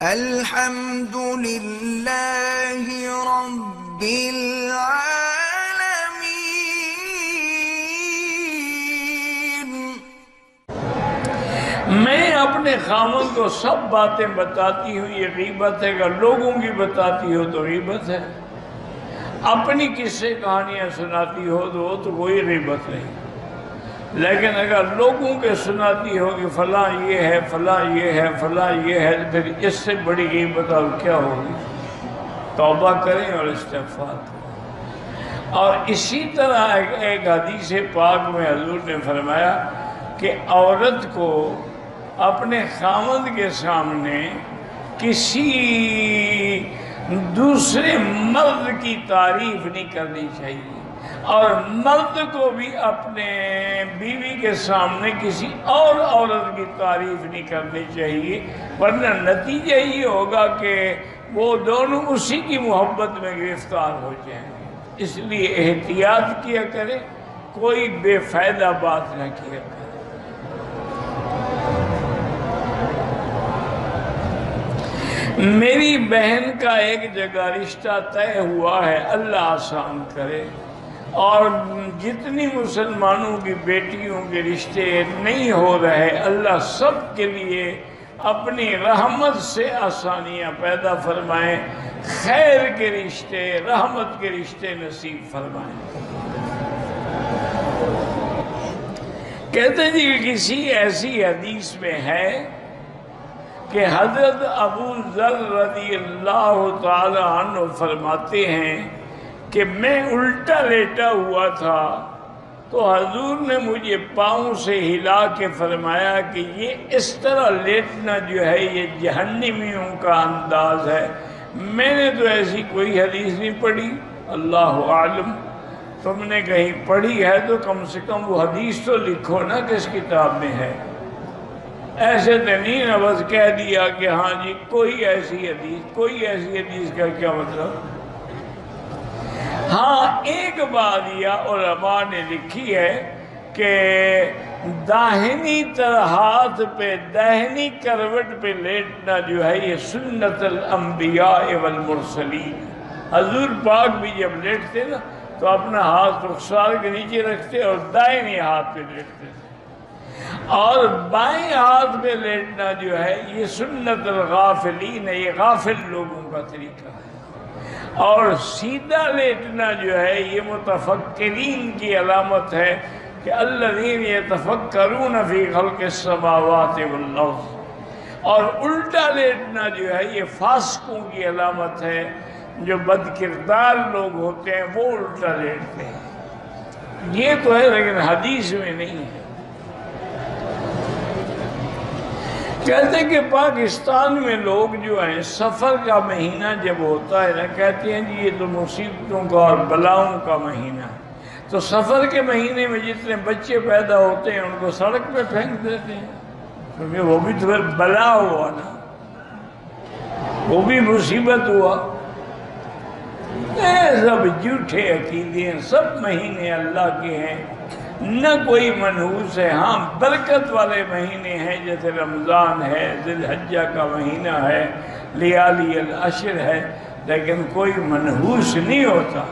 الحمد للہ رب العالمین۔ میں اپنے خاوند کو سب باتیں بتاتی ہوں، یہ غیبت ہے۔ اگر لوگوں کی بتاتی ہو تو غیبت ہے، اپنی قصے کہانیاں سناتی ہو تو وہ تو کوئی غیبت نہیں، لیکن اگر لوگوں کے سناتی ہو کہ فلاں یہ ہے، فلاں یہ ہے، فلاں یہ ہے، تو پھر اس سے بڑی غیبت اور کیا ہوگی؟ توبہ کریں اور استغفار کریں۔ اور اسی طرح ایک حدیث پاک میں حضور نے فرمایا کہ عورت کو اپنے خاوند کے سامنے کسی دوسرے مرد کی تعریف نہیں کرنی چاہیے، اور مرد کو بھی اپنے بیوی کے سامنے کسی اور عورت کی تعریف نہیں کرنی چاہیے، ورنہ نتیجہ یہ ہوگا کہ وہ دونوں اسی کی محبت میں گرفتار ہو جائیں گے۔ اس لیے احتیاط کیا کرے، کوئی بے فائدہ بات نہ کیا کرے۔ میری بہن کا ایک جگہ رشتہ طے ہوا ہے، اللہ آسان کرے، اور جتنی مسلمانوں کی بیٹیوں کے رشتے نہیں ہو رہے، اللہ سب کے لیے اپنی رحمت سے آسانیاں پیدا فرمائیں، خیر کے رشتے، رحمت کے رشتے نصیب فرمائیں۔ کہتے ہیں جی کہ کسی ایسی حدیث میں ہے کہ حضرت ابو ذر رضی اللہ تعالی عنہ فرماتے ہیں کہ میں الٹا لیٹا ہوا تھا تو حضور نے مجھے پاؤں سے ہلا کے فرمایا کہ یہ اس طرح لیٹنا جو ہے یہ جہنمیوں کا انداز ہے۔ میں نے تو ایسی کوئی حدیث نہیں پڑھی، اللہ عالم، تم نے کہیں پڑھی ہے تو کم سے کم وہ حدیث تو لکھو نا کس کتاب میں ہے۔ ایسے تو نہیں نہ بس کہہ دیا کہ ہاں جی کوئی ایسی حدیث کا کیا مطلب؟ ہاں ایک بات یہ علماء نے لکھی ہے کہ داہنی طرح ہاتھ پہ داہنی کروٹ پہ لیٹنا جو ہے یہ سنت الانبیاء والمرسلین۔ حضور پاک بھی جب لیٹتے نا تو اپنا ہاتھ رخسار کے نیچے رکھتے اور دائیں ہاتھ پہ لیٹتے تھے، اور بائیں ہاتھ پہ لیٹنا جو ہے یہ سنت الغافلین ہے، یہ غافل لوگوں کا طریقہ ہے، اور سیدھا لیٹنا جو ہے یہ متفکرین کی علامت ہے کہ الذین یتفکرون فی خلق السماوات والارض، اور الٹا لیٹنا جو ہے یہ فاسقوں کی علامت ہے، جو بد کردار لوگ ہوتے ہیں وہ الٹا لیٹتے ہیں۔ یہ تو ہے لیکن حدیث میں نہیں ہے۔ کہتے ہیں کہ پاکستان میں لوگ جو ہیں سفر کا مہینہ جب ہوتا ہے نا، کہتے ہیں جی یہ تو مصیبتوں کا اور بلاؤں کا مہینہ ہے، تو سفر کے مہینے میں جتنے بچے پیدا ہوتے ہیں ان کو سڑک پہ پھینک دیتے ہیں، کیونکہ وہ بھی تو پھر بلا ہوا نا، وہ بھی مصیبت ہوا۔ سب جھوٹے عقیدے ہیں، سب مہینے اللہ کے ہیں، نہ کوئی منحوس ہے۔ ہاں برکت والے مہینے ہیں جیسے رمضان ہے، ذی الحجہ کا مہینہ ہے، لیالی العشر ہے، لیکن کوئی منحوس نہیں ہوتا۔